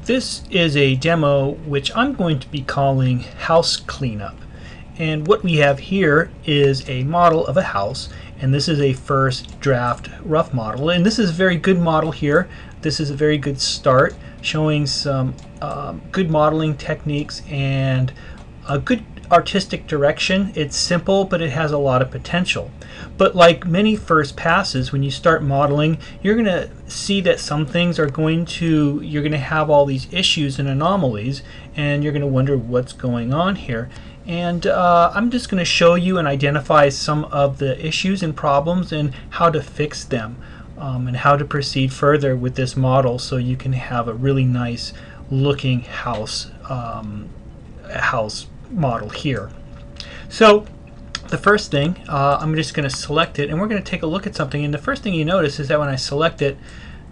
This is a demo which I'm going to be calling House Cleanup. And what we have here is a model of a house, and this is a first draft rough model. And this is a very good model here. This is a very good start, showing some good modeling techniques and a good artistic direction. It's simple, but it has a lot of potential. But like many first passes, when you start modeling, you're going to see that some things are you're going to have all these issues and anomalies, and you're going to wonder what's going on here. And I'm just going to show you and identify some of the issues and problems and how to fix them, and how to proceed further with this model so you can have a really nice looking house model here. So the first thing, I'm just going to select it, and we're going to take a look at something. And the first thing you notice is that when I select it,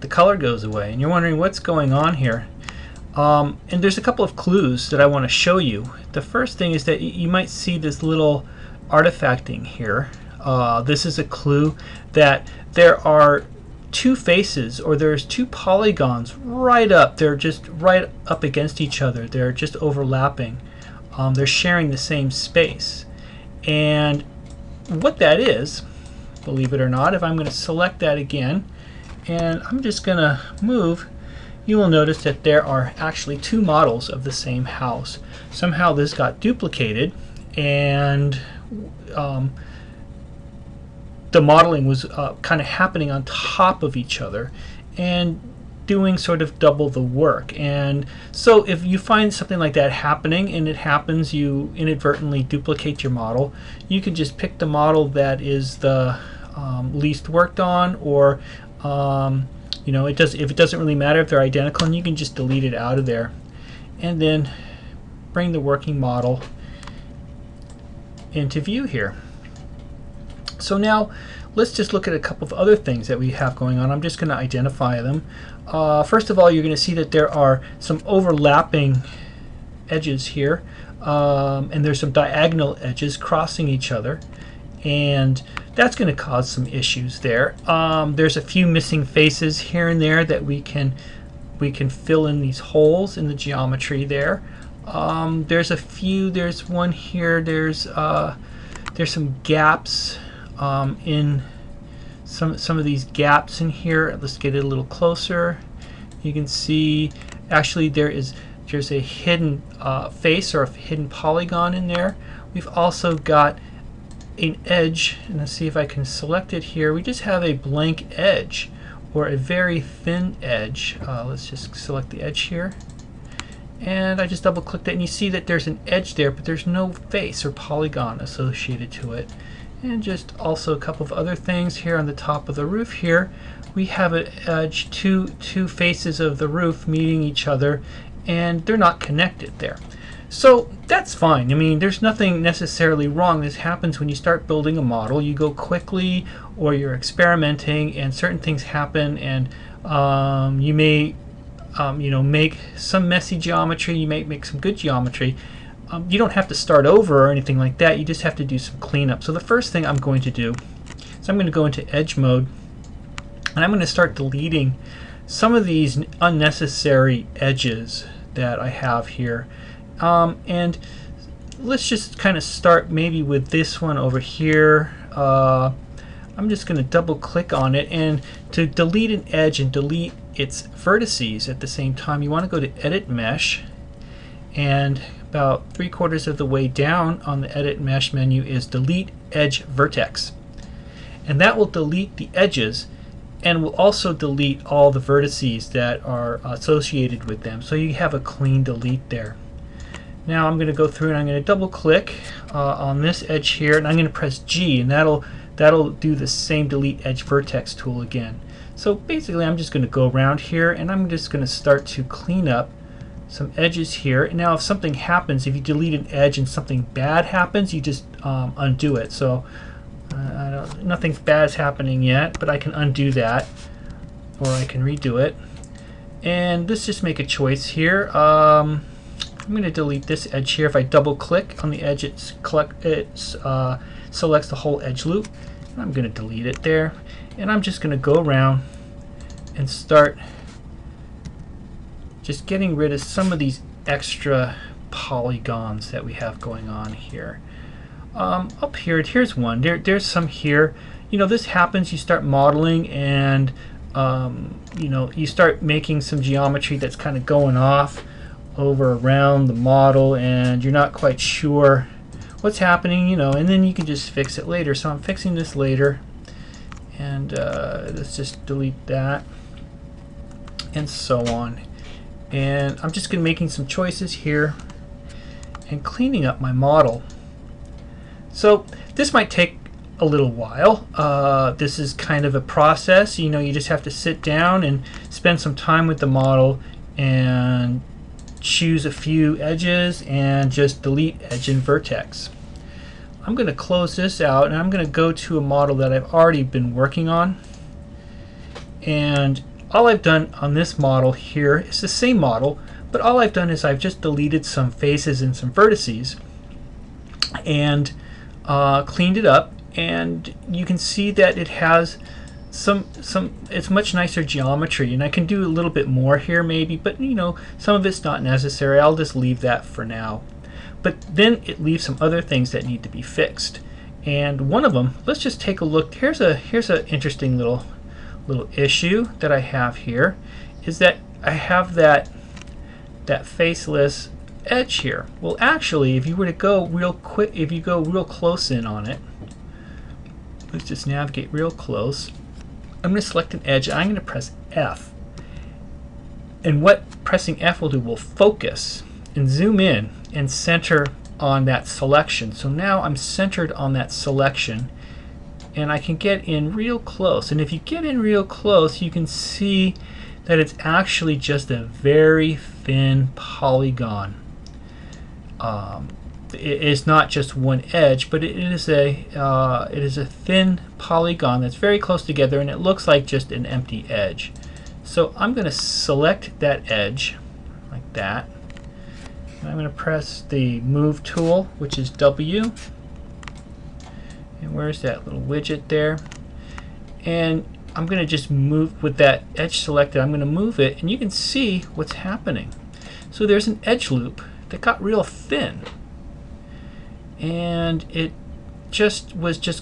the color goes away, and you're wondering what's going on here. And there's a couple of clues that I want to show you. The first thing is that you might see this little artifacting here. This is a clue that there are two faces, or there's two polygons right up. They're just right up against each other. They're just overlapping. They're sharing the same space. And what that is, believe it or not, if I'm going to select that again and I'm just going to move, you will notice that there are actually two models of the same house. Somehow this got duplicated, and the modeling was kind of happening on top of each other and doing sort of double the work. And so if you find something like that happening, and it happens, you inadvertently duplicate your model, you can just pick the model that is the least worked on, or you know, if it doesn't really matter if they're identical, and you can just delete it out of there and then bring the working model into view here. So now let's just look at a couple of other things that we have going on. I'm just going to identify them. First of all, you're going to see that there are some overlapping edges here, and there's some diagonal edges crossing each other, and that's going to cause some issues there. There's a few missing faces here and there that we can fill in these holes in the geometry there. There's one here. There's some gaps in some of these gaps in here. Let's get it a little closer. You can see actually there's a hidden face or a hidden polygon in there. We've also got an edge, and let's see if I can select it here. We just have a blank edge, or a very thin edge. Let's just select the edge here, and I just double clicked it, and you see that there's an edge there, but there's no face or polygon associated to it. And just also a couple of other things here on the top of the roof here. We have an edge, two faces of the roof meeting each other, and they're not connected there. So that's fine. I mean, there's nothing necessarily wrong. This happens when you start building a model. You go quickly, or you're experimenting, and certain things happen, and you may you know, make some messy geometry. You may make some good geometry. You don't have to start over or anything like that. You just have to do some cleanup. So the first thing I'm going to do is I'm going to go into edge mode, and I'm going to start deleting some of these unnecessary edges that I have here. And let's just kind of start maybe with this one over here. I'm just going to double click on it, and to delete an edge and delete its vertices at the same time, you want to go to Edit Mesh, and about 3/4 of the way down on the Edit Mesh menu is Delete Edge Vertex, and that will delete the edges and will also delete all the vertices that are associated with them, so you have a clean delete there. Now I'm going to go through and I'm going to double click on this edge here, and I'm going to press G, and that'll do the same Delete Edge Vertex tool again. So basically I'm just going to go around here, and I'm just going to start to clean up some edges here. And now if something happens, if you delete an edge and something bad happens, you just undo it. So nothing bad's happening yet, but I can undo that, or I can redo it. And let's just make a choice here. I'm going to delete this edge here. If I double click on the edge, it selects the whole edge loop. And I'm going to delete it there, and I'm just going to go around and start just getting rid of some of these extra polygons that we have going on here. Up here, here's one. There's some here. You know, this happens. You start modeling, and you know, you start making some geometry that's kind of going off over around the model, and you're not quite sure what's happening. You know, and then you can just fix it later. So I'm fixing this later, and let's just delete that, and so on. And I'm just going to making some choices here and cleaning up my model. So this might take a little while. This is kind of a process. You know, you just have to sit down and spend some time with the model and choose a few edges and just delete edge and vertex. I'm going to close this out, and I'm going to go to a model that I've already been working on. And all I've done on this model here is the same model, but all I've done is I've just deleted some faces and some vertices and cleaned it up, and you can see that it has it's much nicer geometry, and I can do a little bit more here maybe, but you know, some of it's not necessary. I'll just leave that for now. But then it leaves some other things that need to be fixed, and one of them, let's just take a look. Here's a interesting little issue that I have here, is that I have that faceless edge here. Well, actually, if you were to go real quick, if you go real close in on it, let's just navigate real close. I'm going to select an edge. I'm going to press F, and what pressing F will do will focus and zoom in and center on that selection. So now I'm centered on that selection, and I can get in real close. And if you get in real close, you can see that it's actually just a very thin polygon. It is not just one edge, but it is a thin polygon that's very close together, and it looks like just an empty edge. So I'm going to select that edge like that, and I'm going to press the Move tool, which is W. And where's that little widget there? And I'm going to just move with that edge selected. I'm going to move it, and you can see what's happening. So there's an edge loop that got real thin, and it just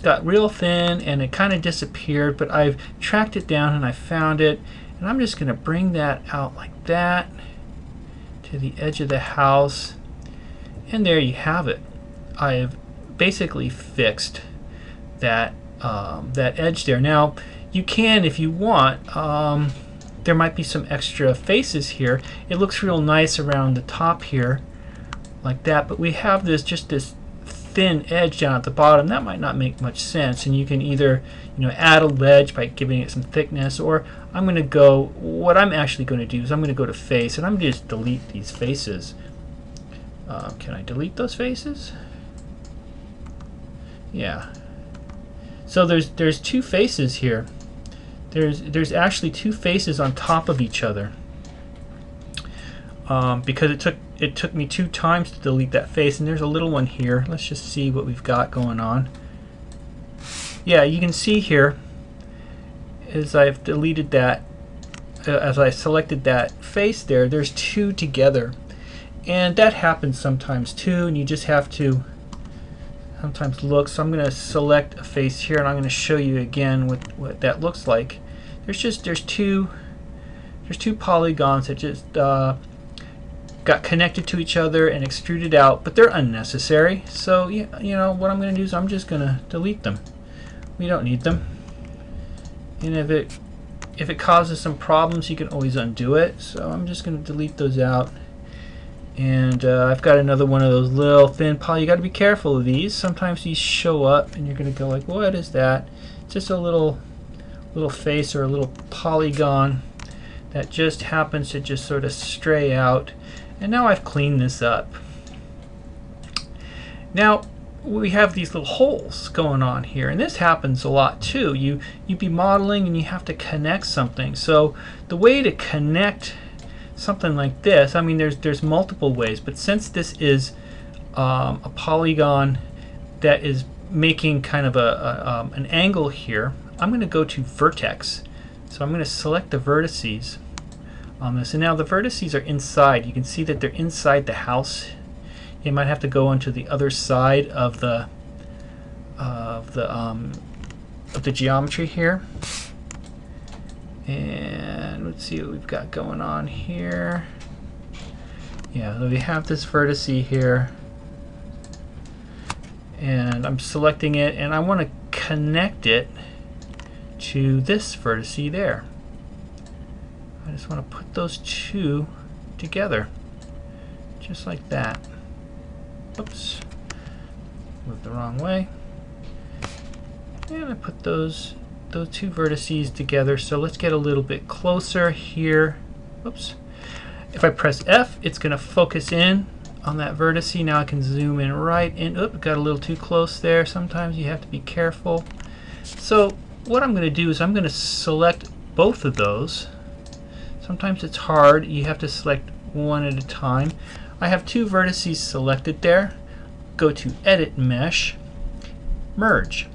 got real thin, and it kind of disappeared. But I've tracked it down, and I found it, and I'm just going to bring that out like that to the edge of the house, and there you have it. I've basically fixed that that edge there. Now you can, if you want, there might be some extra faces here. It looks real nice around the top here like that, but we have just this thin edge down at the bottom. That might not make much sense, and you can either, you know, add a ledge by giving it some thickness, or I'm going to go, what I'm actually going to do is I'm going to go to face, and I'm going to just delete these faces. Can I delete those faces? Yeah. So there's two faces here. There's actually two faces on top of each other, because it took me 2 times to delete that face, and there's a little one here. Let's just see what we've got going on. Yeah, you can see here as I've deleted that, as I selected that face there, there's 2 together, and that happens sometimes too, and you just have to sometimes look. So I'm going to select a face here, and I'm going to show you again what that looks like. There's two polygons that just got connected to each other and extruded out, but they're unnecessary. So you know what I'm going to do is I'm just going to delete them. We don't need them. And if it causes some problems, you can always undo it. So I'm just going to delete those out. And I've got another one of those little thin poly. You got to be careful of these. Sometimes these show up, and you're going to go like, "What is that?" It's just a little face or a little polygon that just happens to just sort of stray out. And now I've cleaned this up. Now we have these little holes going on here, and this happens a lot too. You'd be modeling and you have to connect something. So the way to connect something like this, I mean, there's multiple ways, but since this is a polygon that is making kind of an angle here, I'm going to go to vertex. So I'm going to select the vertices on this. And now the vertices are inside. You can see that they're inside the house. You might have to go onto the other side of the geometry here. And let's see what we've got going on here. Yeah, so we have this vertice here, and I'm selecting it, and I want to connect it to this vertice there. I just want to put those two together, just like that. Oops, moved the wrong way. And I put those two vertices together. So let's get a little bit closer here. Oops. If I press F, it's going to focus in on that vertice. Now I can zoom in right in. Oop, got a little too close there. Sometimes you have to be careful. So what I'm going to do is I'm going to select both of those. Sometimes it's hard. You have to select one at a time. I have two vertices selected there. Go to Edit Mesh, Merge.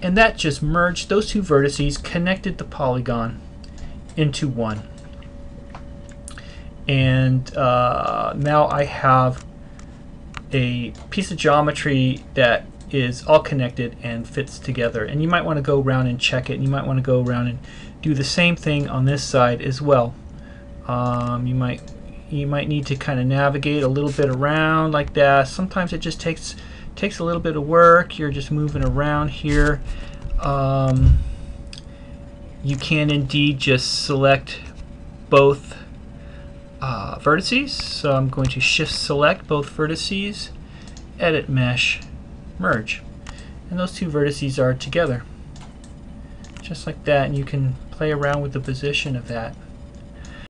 And that just merged those two vertices, connected the polygon into one. And now I have a piece of geometry that is all connected and fits together. And you might want to go around and check it. And you might want to go around and do the same thing on this side as well. You might need to kind of navigate a little bit around like that. Sometimes it just takes a little bit of work. You're just moving around here. You can indeed just select both vertices. So I'm going to Shift Select both vertices, Edit Mesh, Merge. And those two vertices are together. Just like that, and you can play around with the position of that.